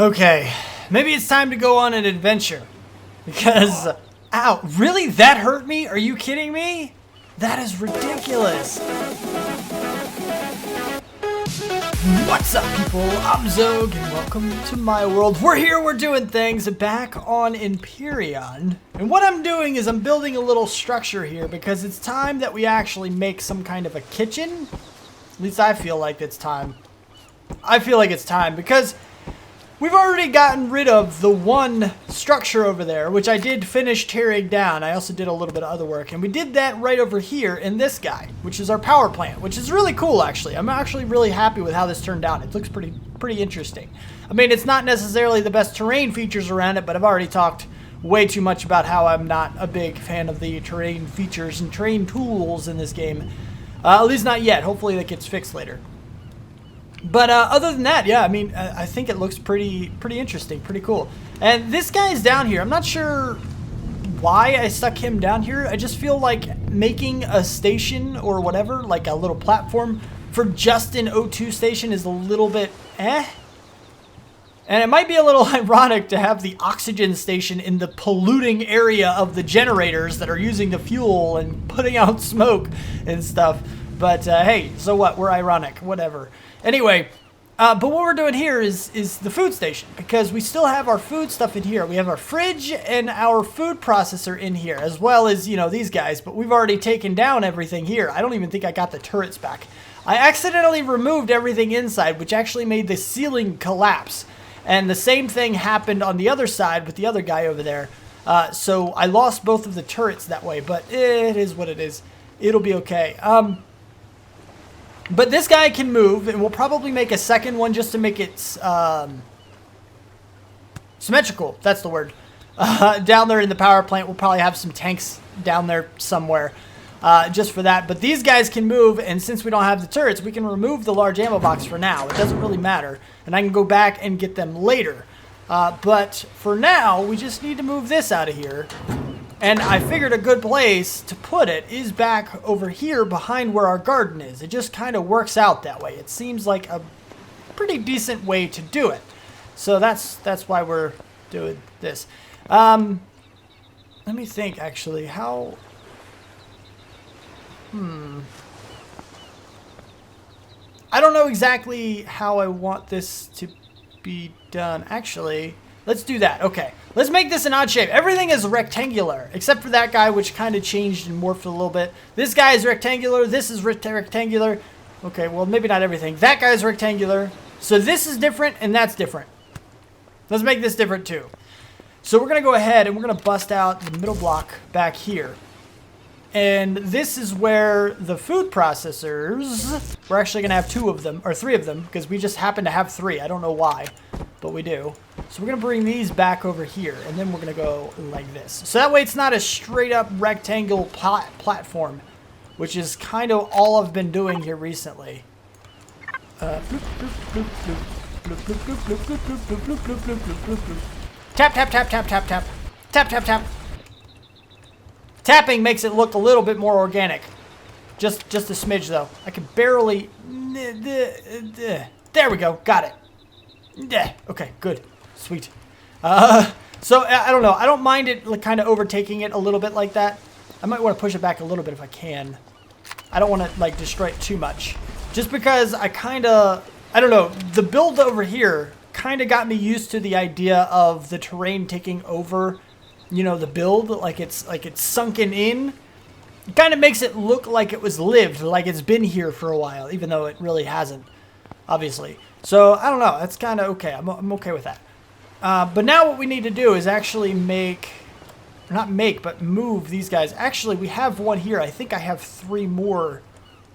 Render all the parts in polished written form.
Okay, maybe it's time to go on an adventure. Because, ow, really? That hurt me? Are you kidding me? That is ridiculous. What's up, people? I'm Xogue, and welcome to my world. We're here, we're doing things back on Empyrion. And what I'm doing is I'm building a little structure here because it's time that we actually make some kind of a kitchen. At least I feel like it's time. I feel like it's time because we've already gotten rid of the one structure over there, which I did finish tearing down. I also did a little bit of other work, and we did that right over here in this guy, which is our power plant, which is really cool, actually. I'm actually really happy with how this turned out. It looks pretty interesting. I mean, it's not necessarily the best terrain features around it, but I've already talked way too much about how I'm not a big fan of the terrain features and terrain tools in this game. At least not yet. Hopefully that gets fixed later. But other than that, yeah, I mean, I think it looks pretty interesting, pretty cool. And this guy is down here. I'm not sure why I stuck him down here. I just feel like making a station or whatever, like a little platform for just an O2 station is a little bit eh. And it might be a little ironic to have the oxygen station in the polluting area of the generators that are using the fuel and putting out smoke and stuff. But hey, so what? We're ironic, whatever. Anyway, but what we're doing here is the food station, because we still have our food stuff in here. We have our fridge and our food processor in here, as well as, you know, these guys, but we've already taken down everything here. I don't even think I got the turrets back. I accidentally removed everything inside, which actually made the ceiling collapse. And the same thing happened on the other side with the other guy over there. So I lost both of the turrets that way, but it is what it is. It'll be okay. But this guy can move, and we'll probably make a second one just to make it symmetrical. That's the word. Down there in the power plant, we'll probably have some tanks down there somewhere just for that. But these guys can move, and since we don't have the turrets, we can remove the large ammo box for now. It doesn't really matter, and I can go back and get them later. But for now, we just need to move this out of here. And I figured a good place to put it is back over here behind where our garden is. It just kind of works out that way. It seems like a pretty decent way to do it. So that's why we're doing this. Let me think, actually. How... I don't know exactly how I want this to be done. Actually... let's do that. Okay. Let's make this an odd shape. Everything is rectangular, except for that guy, which kind of changed and morphed a little bit. This guy is rectangular. This is rectangular. Okay, well, maybe not everything. That guy is rectangular. So this is different, and that's different. Let's make this different, too. So we're going to go ahead, and we're going to bust out the middle block back here. And this is where the food processors, we're actually going to have 2 of them, or 3 of them, because we just happen to have 3. I don't know why, but we do. So we're going to bring these back over here, and then we're going to go like this. So that way it's not a straight-up rectangle platform, which is kind of all I've been doing here recently. Tap, tap, tap, tap, tap, tap. Tap, tap, tap. Tapping makes it look a little bit more organic. Just a smidge, though. I can barely... There we go. Got it. Okay, good. Sweet. So, I don't know. I don't mind it like, kind of overtaking it a little bit like that. I might want to push it back a little bit if I can. I don't want to, like, destroy it too much. Just because I kind of... I don't know. The build over here kind of got me used to the idea of the terrain taking over... you know, the build, like it's sunken in. It kind of makes it look like it was lived, like it's been here for a while, even though it really hasn't, obviously. So, I don't know, that's kind of okay. I'm okay with that. But now what we need to do is actually but move these guys. Actually, we have one here. I think I have 3 more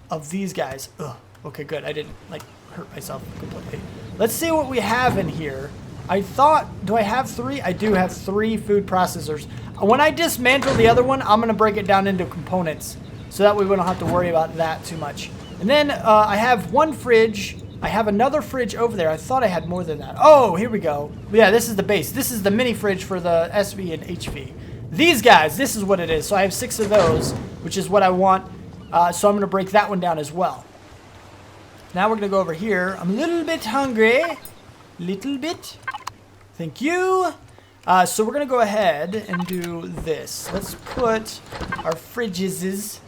of these guys. Ugh, okay, good. I didn't, like, hurt myself completely. Let's see what we have in here. I thought, do I have 3? I do have 3 food processors. When I dismantle the other one, I'm going to break it down into components. So that way we don't have to worry about that too much. And then I have 1 fridge. I have another fridge over there. I thought I had more than that. Oh, here we go. Yeah, this is the base. This is the mini fridge for the SV and HV. These guys, this is what it is. So I have 6 of those, which is what I want. So I'm going to break that one down as well. Now we're going to go over here. I'm a little bit hungry. Little bit. Thank you. So we're going to go ahead and do this. Let's put our fridges,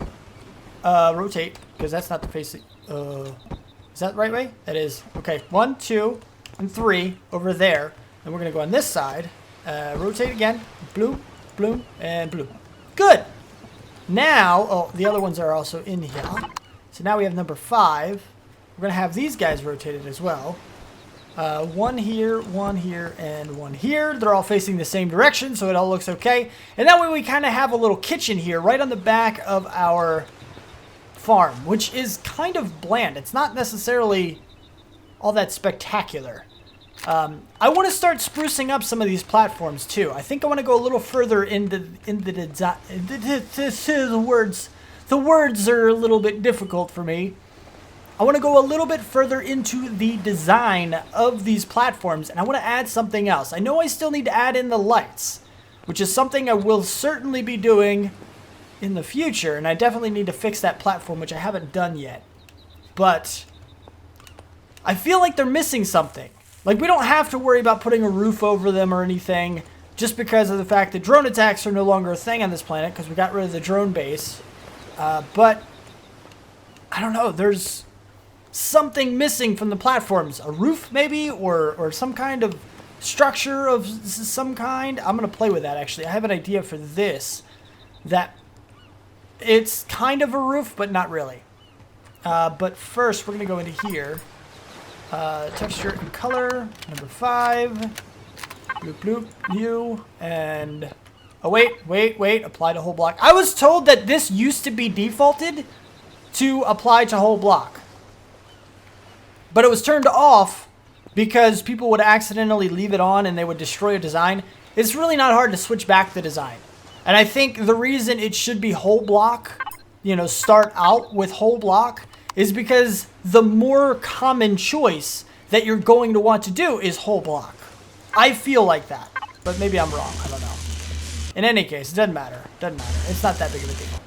rotate, because that's not the facing. Is that the right way? That is. Okay, 1, 2, and 3 over there. And we're going to go on this side. Rotate again. Blue, blue, and blue. Good. Now, oh, the other ones are also in here. So now we have number 5. We're going to have these guys rotated as well. 1 here, 1 here, and 1 here. They're all facing the same direction, so it all looks okay. And that way we kind of have a little kitchen here right on the back of our farm, which is kind of bland. It's not necessarily all that spectacular. I want to start sprucing up some of these platforms too. I think I want to go a little further into the design. The words are a little bit difficult for me. I want to go a little bit further into the design of these platforms, and I want to add something else. I know I still need to add in the lights, which is something I will certainly be doing in the future, and I definitely need to fix that platform, which I haven't done yet. But I feel like they're missing something. Like, we don't have to worry about putting a roof over them or anything, just because of the fact that drone attacks are no longer a thing on this planet, because we got rid of the drone base. But I don't know, there's something missing from the platforms. A roof, maybe, or some kind of structure of some kind. I'm going to play with that, actually. I have an idea for this. That it's kind of a roof, but not really. But first, we're going to go into here. Texture and color, number 5. Bloop, bloop, new, and... Oh, wait. Apply to whole block. I was told that this used to be defaulted to apply to whole block. But it was turned off because people would accidentally leave it on and they would destroy a design. It's really not hard to switch back the design. And I think the reason it should be whole block, you know, start out with whole block, is because the more common choice that you're going to want to do is whole block. I feel like that, but maybe I'm wrong. I don't know. In any case, it doesn't matter. It's not that big of a deal.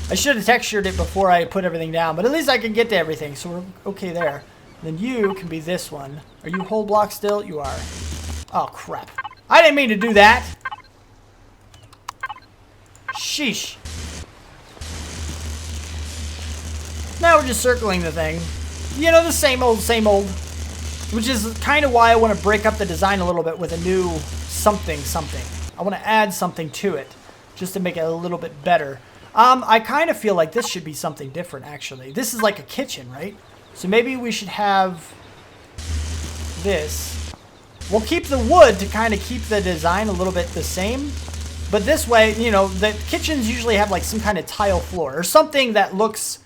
I should have textured it before I put everything down, but at least I can get to everything, so we're okay there. Then you can be this one. Are you whole block still? You are. Oh, crap. I didn't mean to do that. Sheesh. Now we're just circling the thing. You know, the same old, same old. Which is kind of why I want to break up the design a little bit with a new something. I want to add something to it, just to make it a little bit better. I kind of feel like this should be something different, actually. This is like a kitchen, right? So maybe we should have this. We'll keep the wood to kind of keep the design a little bit the same. But this way, you know, the kitchens usually have like some kind of tile floor or something that looks,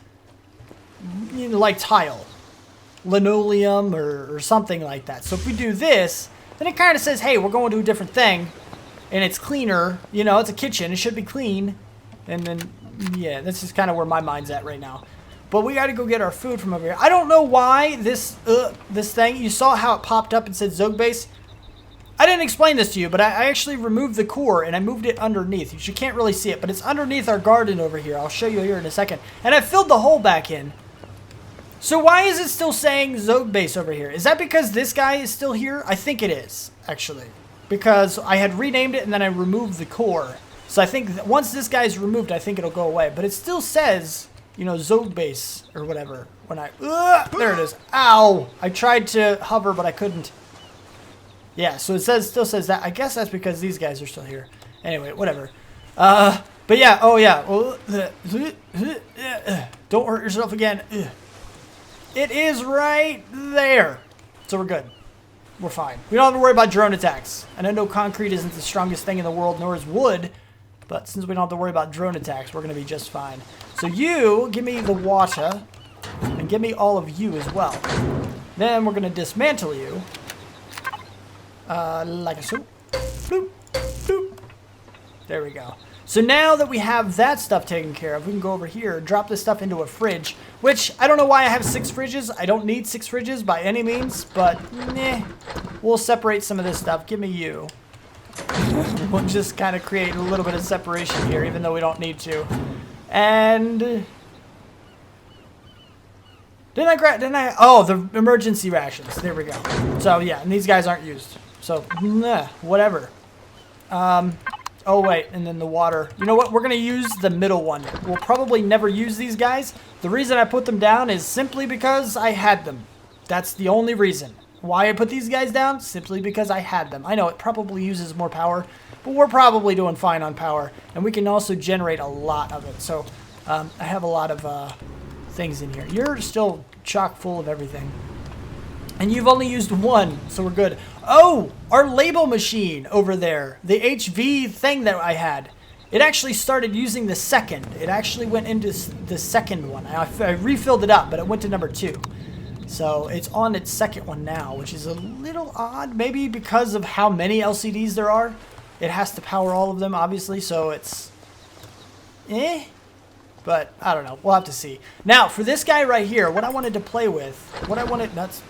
you know, like tile. Linoleum or something like that. So if we do this, then it kind of says, hey, we're going to a different thing. And it's cleaner. You know, it's a kitchen. It should be clean. And then, yeah, this is kind of where my mind's at right now. But we got to go get our food from over here. I don't know why this thing, you saw how it popped up and said Xogue base. I didn't explain this to you, but I actually removed the core and I moved it underneath. You can't really see it, but it's underneath our garden over here. I'll show you here in a second. And I filled the hole back in. So why is it still saying Xogue base over here? Is that because this guy is still here? I think it is, actually. Because I had renamed it and then I removed the core. So I think once this guy's removed, I think it'll go away. But it still says, you know, Xogue base or whatever. When I... there it is. Ow! I tried to hover, but I couldn't. Yeah, so it still says that. I guess that's because these guys are still here. Anyway, whatever. But yeah, oh yeah. Don't hurt yourself again. It is right there. So we're good. We're fine. We don't have to worry about drone attacks. And I know concrete isn't the strongest thing in the world, nor is wood. But since we don't have to worry about drone attacks, we're going to be just fine. So you, give me the water. And give me all of you as well. Then we're going to dismantle you. Like a soup. Bloop, bloop. There we go. So now that we have that stuff taken care of, we can go over here, drop this stuff into a fridge, which I don't know why I have 6 fridges. I don't need 6 fridges by any means, but we'll separate some of this stuff. Give me you. We'll just kind of create a little bit of separation here, even though we don't need to. And Didn't I? Oh, the emergency rations. There we go. So, yeah, and these guys aren't used. So, whatever. Oh, wait, and then the water. You know what? We're going to use the middle one. We'll probably never use these guys. The reason I put them down is simply because I had them. That's the only reason. Why I put these guys down? Simply because I had them. I know it probably uses more power, but we're probably doing fine on power. And we can also generate a lot of it. So, I have a lot of things in here. You're still chock full of everything. And you've only used one, so we're good. Oh, our label machine over there. The HV thing that I had. It actually started using the second. It actually went into the second one. I refilled it up, but it went to number 2. So it's on its second one now, which is a little odd. Maybe because of how many LCDs there are. It has to power all of them, obviously, so it's... But, I don't know. We'll have to see. Now, for this guy right here, what I wanted to play with... What I wanted... That's...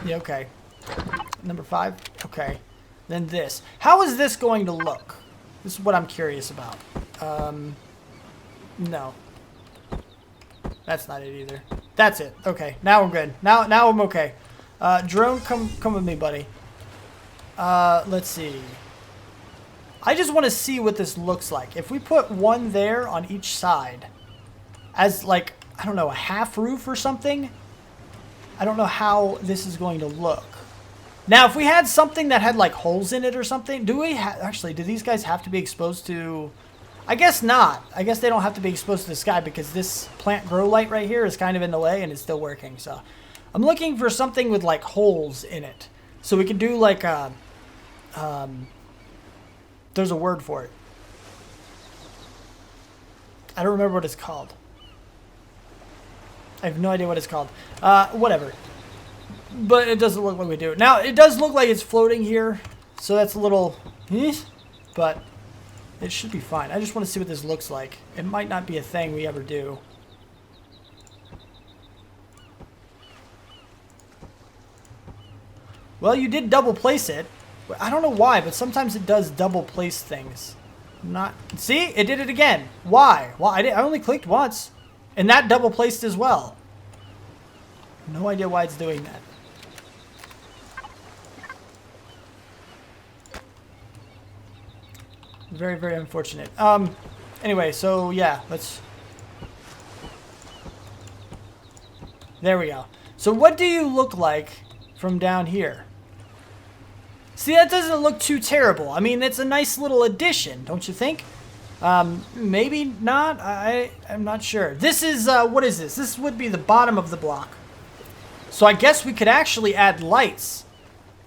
Yeah, okay. Number 5? Okay. Then this. How is this going to look? This is what I'm curious about. No. That's not it either. That's it. Okay. Now we're good. Now I'm okay. Drone, come with me, buddy. Let's see. I just want to see what this looks like. If we put one there on each side as like, I don't know, a half roof or something, I don't know how this is going to look. Now, if we had something that had like holes in it or something, do these guys have to be exposed to... I guess not. I guess they don't have to be exposed to the sky because this plant grow light right here is kind of in the way and it's still working. So I'm looking for something with like holes in it. So we could do like a... there's a word for it. I don't remember what it's called. I have no idea what it's called. Whatever. But it doesn't look like we do. Now, it does look like it's floating here. So that's a little... But it should be fine. I just want to see what this looks like. It might not be a thing we ever do. Well, you did double place it. I don't know why, but sometimes it does double place things. See? It did it again. Why? Why? I only clicked once. And that double placed as well. No idea why it's doing that. Very, very unfortunate. Anyway, so yeah, let's... There we go. So what do you look like from down here? See, that doesn't look too terrible. I mean, it's a nice little addition, don't you think? Maybe not. I'm not sure. This is, what is this? This would be the bottom of the block. So I guess we could actually add lights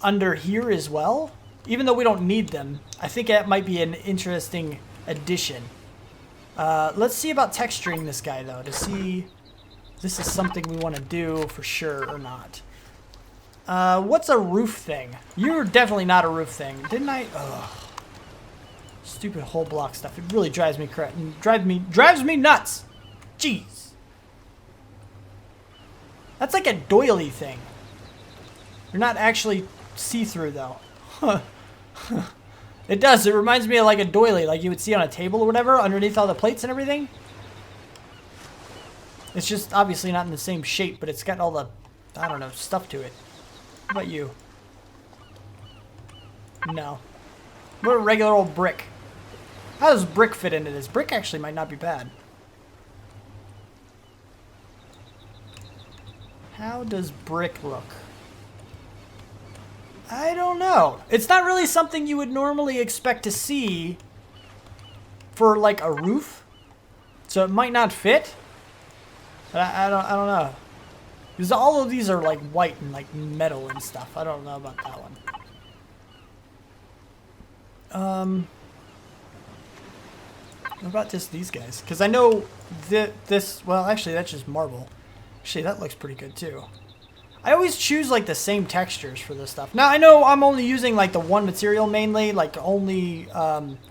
under here as well. Even though we don't need them. I think that might be an interesting addition. Let's see about texturing this guy, though, to see if this is something we want to do for sure or not. What's a roof thing? You're definitely not a roof thing. Didn't I? Ugh. Stupid whole block stuff. It really drives me drives me nuts. Jeez. That's like a doily thing. You're not actually see-through, though. It does. It reminds me of like a doily, like you would see on a table or whatever, underneath all the plates and everything. It's just obviously not in the same shape, but it's got all the, I don't know, stuff to it. What about you? No. What a regular old brick. How does brick fit into this? Brick actually might not be bad. How does brick look? I don't know. It's not really something you would normally expect to see for like a roof. So it might not fit. But I don't know. Because all of these are like white and like metal and stuff. I don't know about that one. What about just these guys? Because I know this, well, actually that's just marble. Actually, that looks pretty good too. I always choose like the same textures for this stuff. Now I know I'm only using like the one material mainly, like only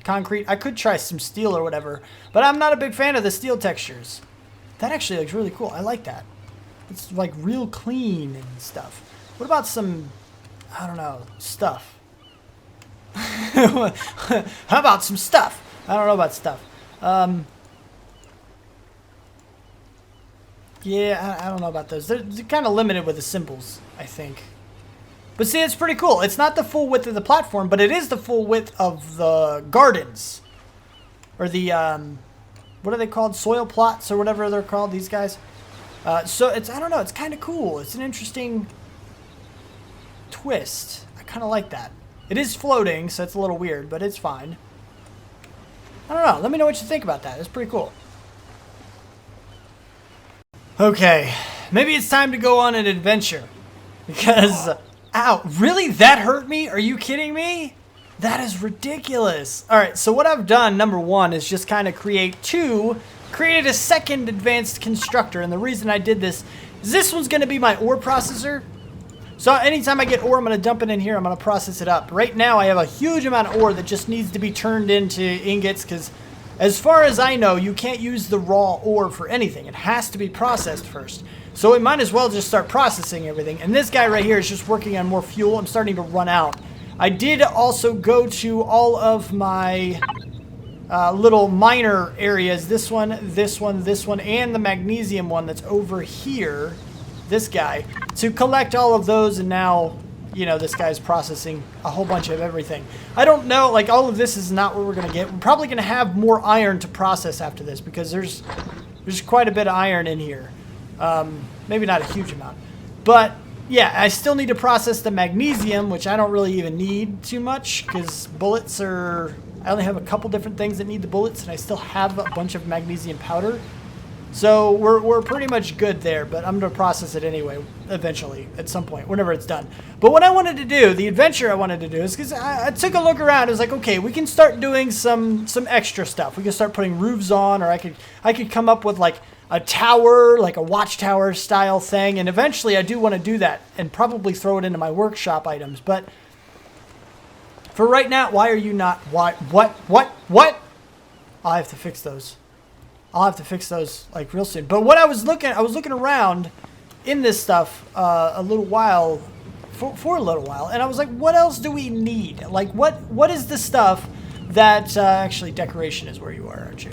concrete. I could try some steel or whatever, but I'm not a big fan of the steel textures. That actually looks really cool. I like that. It's like real clean and stuff. What about some, I don't know, stuff? How about some stuff? I don't know about stuff. Yeah, I don't know about those. They're kind of limited with the symbols, I think. But see, it's pretty cool. It's not the full width of the platform, but it is the full width of the gardens. Or the, what are they called? Soil plots or whatever they're called, these guys. So it's, I don't know, it's kind of cool. It's an interesting twist. I kind of like that. It is floating, so it's a little weird, but it's fine. I don't know. Let me know what you think about that. It's pretty cool. Okay. Maybe it's time to go on an adventure. Because... Ow, really? That hurt me? Are you kidding me? That is ridiculous. Alright, so what I've done, number one, is just kind of created a second advanced constructor. And the reason I did this is this one's going to be my ore processor. So anytime I get ore, I'm going to dump it in here. I'm going to process it up. Right now, I have a huge amount of ore that just needs to be turned into ingots. Because as far as I know, you can't use the raw ore for anything. It has to be processed first. So we might as well just start processing everything. And this guy right here is just working on more fuel. I'm starting to run out. I did also go to all of my little miner areas. This one, this one, this one, and the magnesium one that's over here. This guy. To collect all of those, and now, you know, this guy's processing a whole bunch of everything. I don't know, like, all of this is not what we're going to get. We're probably going to have more iron to process after this, because there's quite a bit of iron in here. Maybe not a huge amount. But, yeah, I still need to process the magnesium, which I don't really even need too much, because bullets are... I only have a couple different things that need the bullets, and I still have a bunch of magnesium powder. So we're pretty much good there, but I'm going to process it anyway, eventually, at some point, whenever it's done. But what I wanted to do, the adventure I wanted to do, is because I took a look around. I was like, okay, we can start doing some extra stuff. We can start putting roofs on, or I could come up with, like, a tower, like a watchtower style thing, and eventually I do want to do that and probably throw it into my workshop items. But for right now, why are you not? Why? What? I'll have to fix those. I'll have to fix those like real soon. But what I was looking around in this stuff a little while, for a little while, and I was like, what else do we need? Like, what is the stuff that actually decoration is where you are, aren't you?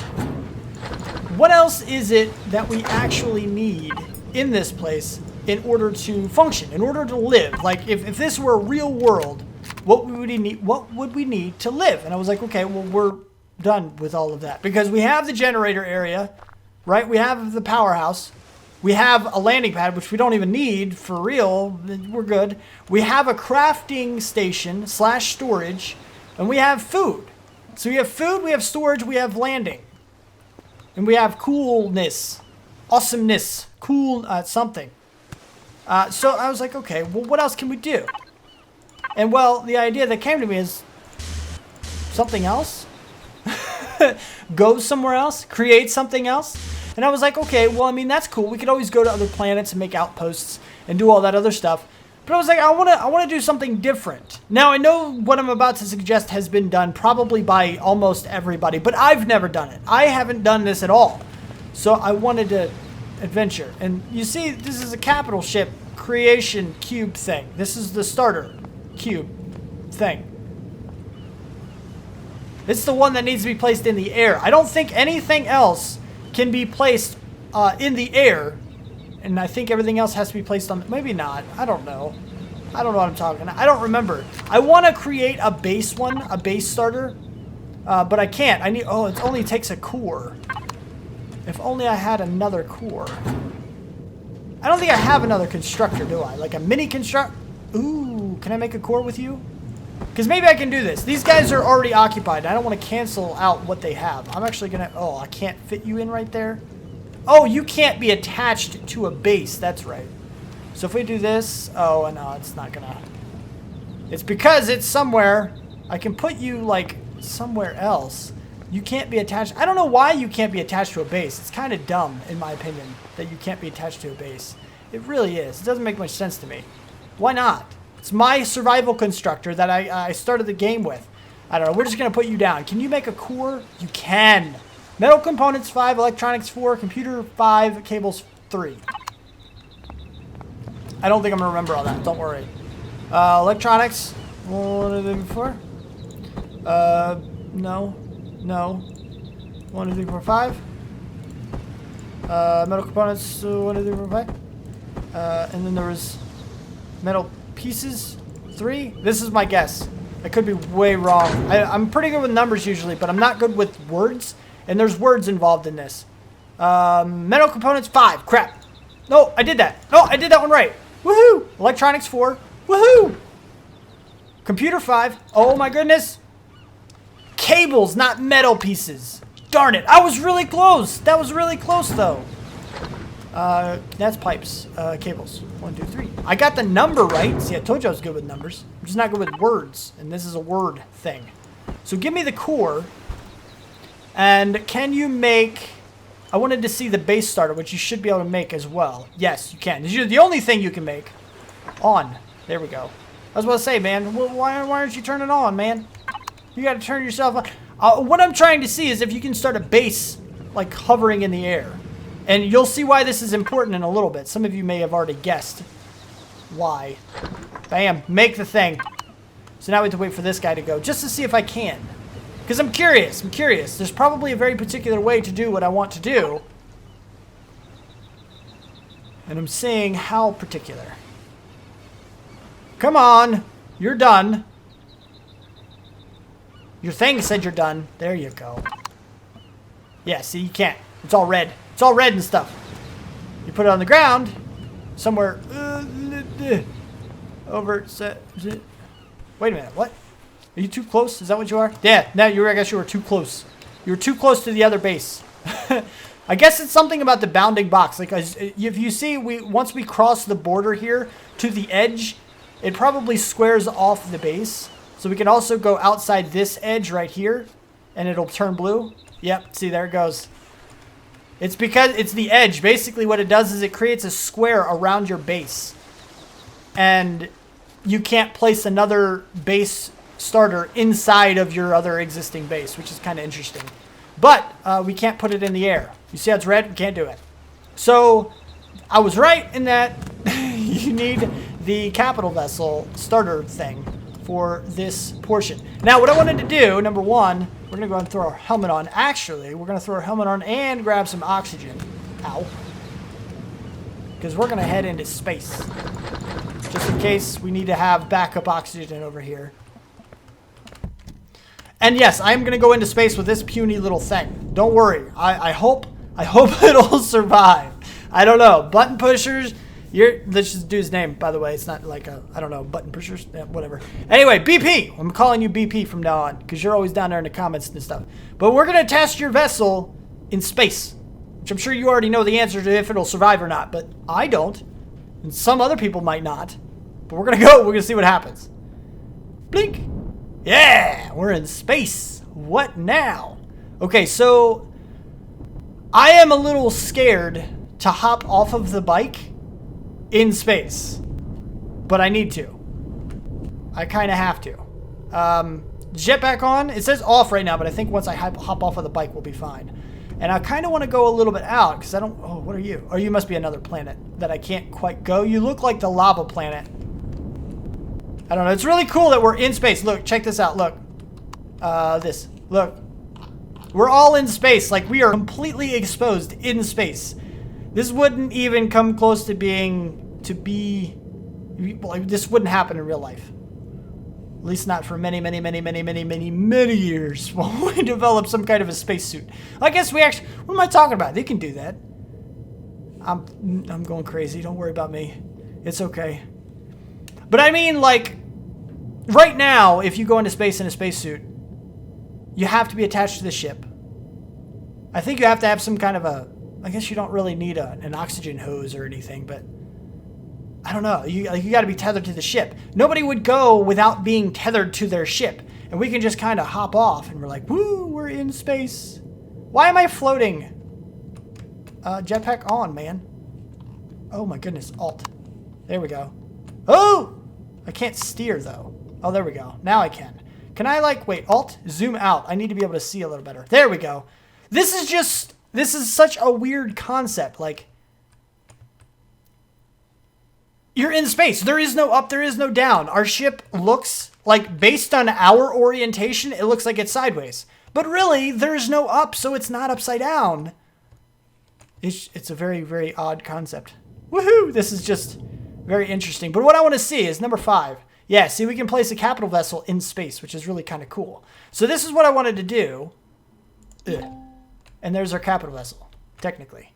What else is it that we actually need in this place in order to function, in order to live? Like, if this were a real world, what would we need to live? And I was like, okay, well, we're done with all of that. Because we have the generator area, right? We have the powerhouse. We have a landing pad, which we don't even need for real. We're good. We have a crafting station / storage. And we have food. So we have food, we have storage, we have landing. And we have coolness, awesomeness, cool something. So I was like, okay, well, what else can we do? And well, the idea that came to me is something else. Go somewhere else, create something else. And I was like, okay, well, I mean, that's cool. We could always go to other planets and make outposts and do all that other stuff. But I was like, I want to do something different. Now, I know what I'm about to suggest has been done probably by almost everybody, but I've never done it. I haven't done this at all. So I wanted to adventure. And you see, this is a capital ship creation cube thing. This is the starter cube thing. It's the one that needs to be placed in the air. I don't think anything else can be placed in the air. And I think everything else has to be placed on... Maybe not. I don't know. I don't know what I'm talking about. I don't remember. I want to create a base one. A base starter. But I can't. I need... Oh, it only takes a core. If only I had another core. I don't think I have another constructor, do I? Like a mini construct... Ooh, can I make a core with you? Because maybe I can do this. These guys are already occupied. I don't want to cancel out what they have. I'm actually going to... Oh, I can't fit you in right there. Oh, you can't be attached to a base. That's right. So if we do this... Oh, no, it's not going to... It's because it's somewhere. I can put you, like, somewhere else. You can't be attached... I don't know why you can't be attached to a base. It's kind of dumb, in my opinion, that you can't be attached to a base. It really is. It doesn't make much sense to me. Why not? It's my survival constructor that I started the game with. I don't know. We're just going to put you down. Can you make a core? You can. Metal components 5, electronics 4, computer 5, cables 3. I don't think I'm going to remember all that. Don't worry. Electronics. What did I do before? No. 1, 2, 3, 4, 5. Metal components, 1, 2, 3, 4, 5. And then there was metal pieces, 3. This is my guess. I could be way wrong. I'm pretty good with numbers usually, but I'm not good with words. And there's words involved in this. Metal components, 5. Crap. No, I did that. No, I did that one right. Woohoo! Electronics, 4. Woohoo! Computer, 5. Oh my goodness. Cables, not metal pieces. Darn it. I was really close. That was really close though. That's pipes. Cables. 1, 2, 3. I got the number right. See, I told you I was good with numbers. I'm just not good with words. And this is a word thing. So give me the core. And can you make... I wanted to see the base starter, which you should be able to make as well. Yes, you can. This is the only thing you can make. On. There we go. I was about to say, man, why aren't you turning on, man? You got to turn yourself on. What I'm trying to see is if you can start a base, like, hovering in the air. And you'll see why this is important in a little bit. Some of you may have already guessed why. Bam. Make the thing. So now we have to wait for this guy to go, just to see if I can. Because I'm curious. I'm curious. There's probably a very particular way to do what I want to do. And I'm seeing how particular. Come on. You're done. Your thing said you're done. There you go. Yeah, see, you can't. It's all red. It's all red and stuff. You put it on the ground. Somewhere. Over. Wait a minute. What? Are you too close? Is that what you are? Yeah. No, I guess you were too close. You were too close to the other base. I guess it's something about the bounding box. Like, if you see, once we cross the border here to the edge, it probably squares off the base. So we can also go outside this edge right here, and it'll turn blue. Yep. See, there it goes. It's because it's the edge. Basically, what it does is it creates a square around your base. And you can't place another base starter inside of your other existing base, which is kind of interesting. But we can't put it in the air. You see how it's red? We can't do it. So I was right in that you need the capital vessel starter thing for this portion. Now, what I wanted to do, number one, we're going to go ahead and throw our helmet on. Actually, we're going to throw our helmet on and grab some oxygen. Ow. Because we're going to head into space. Just in case we need to have backup oxygen over here. And yes, I'm going to go into space with this puny little thing. Don't worry. I hope it'll survive. I don't know. Button pushers. Let's just do his name, by the way. It's not like I don't know, button pushers. Yeah, whatever. Anyway, BP. I'm calling you BP from now on because you're always down there in the comments and stuff. But we're going to test your vessel in space, which I'm sure you already know the answer to if it'll survive or not. But I don't. And some other people might not. But we're going to go. We're going to see what happens. Blink. Yeah, we're in space. What now? Okay, so I am a little scared to hop off of the bike in space, but I need to. I kind of have to. Jetpack on. It says off right now, but I think once I hop off of the bike, we'll be fine. And I kind of want to go a little bit out because I don't... Oh, what are you? Oh, you must be another planet that I can't quite go. You look like the lava planet. I don't know. It's really cool that we're in space. Look, check this out. Look. This. Look. We're all in space. Like, we are completely exposed in space. This wouldn't even come close to being... Well, this wouldn't happen in real life. At least not for many years while we develop some kind of a spacesuit. I guess we actually... What am I talking about? They can do that. I'm going crazy. Don't worry about me. It's okay. But I mean, like, right now, if you go into space in a spacesuit, you have to be attached to the ship. I think you have to have some kind of a... I guess you don't really need an oxygen hose or anything, but... I don't know. You got to be tethered to the ship. Nobody would go without being tethered to their ship. And we can just kind of hop off, and we're like, woo, we're in space. Why am I floating? Jetpack on, man. Oh, my goodness. Alt. There we go. Oh! I can't steer, though. Oh, there we go. Now I can. Can I, like, wait, Alt? Zoom out. I need to be able to see a little better. There we go. This is such a weird concept. Like, you're in space. There is no up, there is no down. Our ship looks like, based on our orientation, it looks like it's sideways. But really, there's no up, so it's not upside down. It's a very, very odd concept. Woohoo! This is just very interesting. But what I want to see is number 5. Yeah, see, we can place a capital vessel in space, which is really kind of cool. So this is what I wanted to do. Ugh. And there's our capital vessel, technically.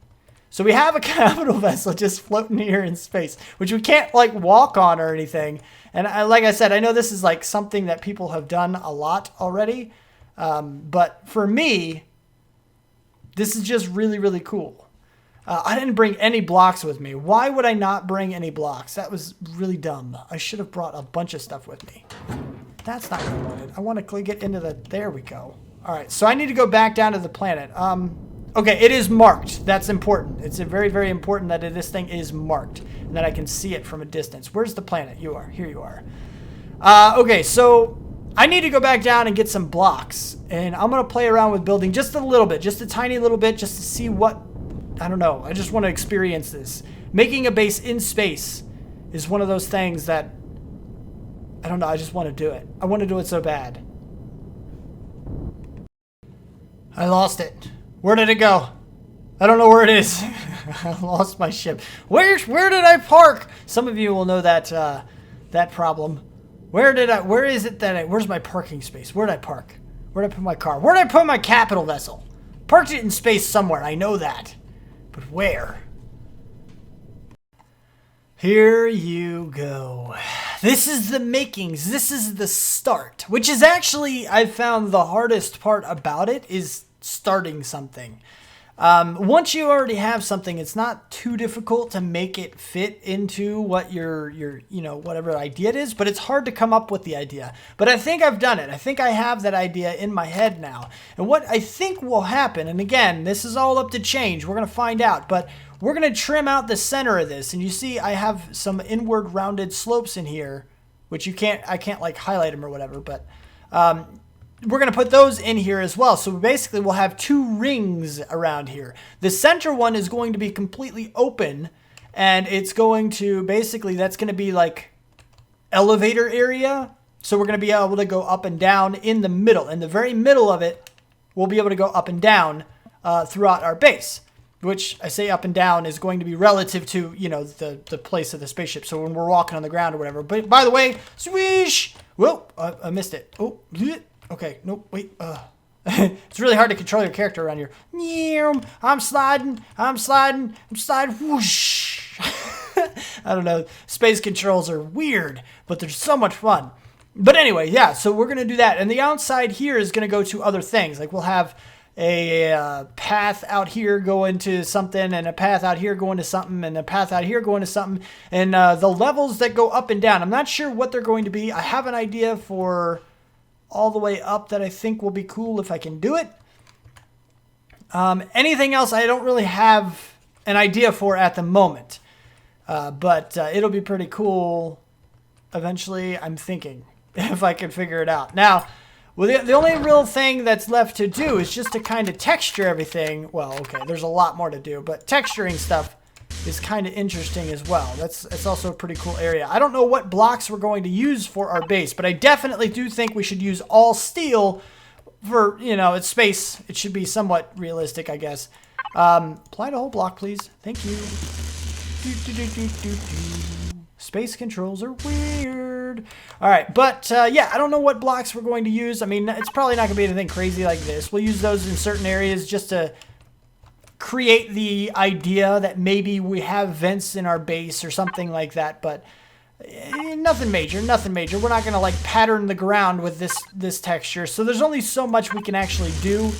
So we have a capital vessel just floating here in space, which we can't like walk on or anything. And like I said, I know this is like something that people have done a lot already. But for me, this is just really, really cool. I didn't bring any blocks with me. Why would I not bring any blocks? That was really dumb. I should have brought a bunch of stuff with me. That's not what I wanted. I want to get into the... There we go. All right, so I need to go back down to the planet. Okay, it is marked. That's important. It's very, very important that this thing is marked and that I can see it from a distance. Where's the planet? You are. Here you are. Okay, so I need to go back down and get some blocks. And I'm going to play around with building just a little bit, just a tiny little bit, just to see what... I don't know. I just want to experience this. Making a base in space is one of those things that... I don't know. I just want to do it. I want to do it so bad. I lost it. Where did it go? I don't know where it is. I lost my ship. Where did I park? Some of you will know that that problem. Where is it that where's my parking space? Where did I park? Where did I put my car? Where did I put my capital vessel? Parked it in space somewhere. I know that. But where? Here you go. This is the makings. This is the start, which is actually, I've found the hardest part about it is starting something. Once you already have something, it's not too difficult to make it fit into what your whatever idea it is, but it's hard to come up with the idea. But I think I've done it. I think I have that idea in my head now. And what I think will happen, and again, this is all up to change. We're going to find out, but we're going to trim out the center of this. And you see I have some inward rounded slopes in here, which I can't like highlight them or whatever, but we're going to put those in here as well. So basically we'll have 2 rings around here. The center one is going to be completely open, and it's going to basically, that's going to be like elevator area. So we're going to be able to go up and down in the middle. In the very middle of it, we'll be able to go up and down throughout our base, which I say up and down is going to be relative to, the place of the spaceship. So when we're walking on the ground or whatever. But by the way, swish! Whoa, I missed it. Oh, okay, nope, wait. It's really hard to control your character around here. I'm sliding, whoosh. I don't know, space controls are weird, but they're so much fun. But anyway, yeah, so we're going to do that. And the outside here is going to go to other things. Like we'll have a path out here going to something, and a path out here going to something, and a path out here going to something. And the levels that go up and down, I'm not sure what they're going to be. I have an idea for all the way up that I think will be cool if I can do it. Anything else I don't really have an idea for at the moment. But it'll be pretty cool eventually, I'm thinking, if I can figure it out. Now, well, the only real thing that's left to do is just to kind of texture everything. Well, okay, there's a lot more to do, but texturing stuff is kind of interesting as well. It's also a pretty cool area. I don't know what blocks we're going to use for our base, but I definitely do think we should use all steel for, it's space. It should be somewhat realistic, I guess. Apply the whole block, please. Thank you. Space controls are weird. All right, but yeah, I don't know what blocks we're going to use. I mean, it's probably not going to be anything crazy like this. We'll use those in certain areas just to create the idea that maybe we have vents in our base or something like that, but nothing major. We're not going to like pattern the ground with this texture. So there's only so much we can actually do.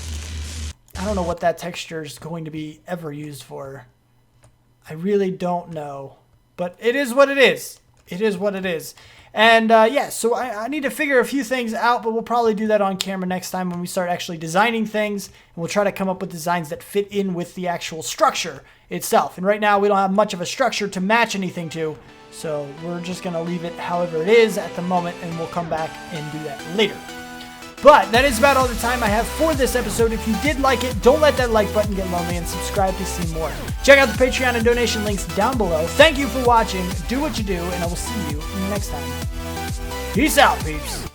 I don't know what that texture is going to be ever used for. I really don't know, but it is what it is. It is what it is. And yeah, so I need to figure a few things out, but we'll probably do that on camera next time when we start actually designing things. And we'll try to come up with designs that fit in with the actual structure itself. And right now we don't have much of a structure to match anything to, so we're just going to leave it however it is at the moment, and we'll come back and do that later. But that is about all the time I have for this episode. If you did like it, don't let that like button get lonely, and subscribe to see more. Check out the Patreon and donation links down below. Thank you for watching. Do what you do, and I will see you next time. Peace out, peeps.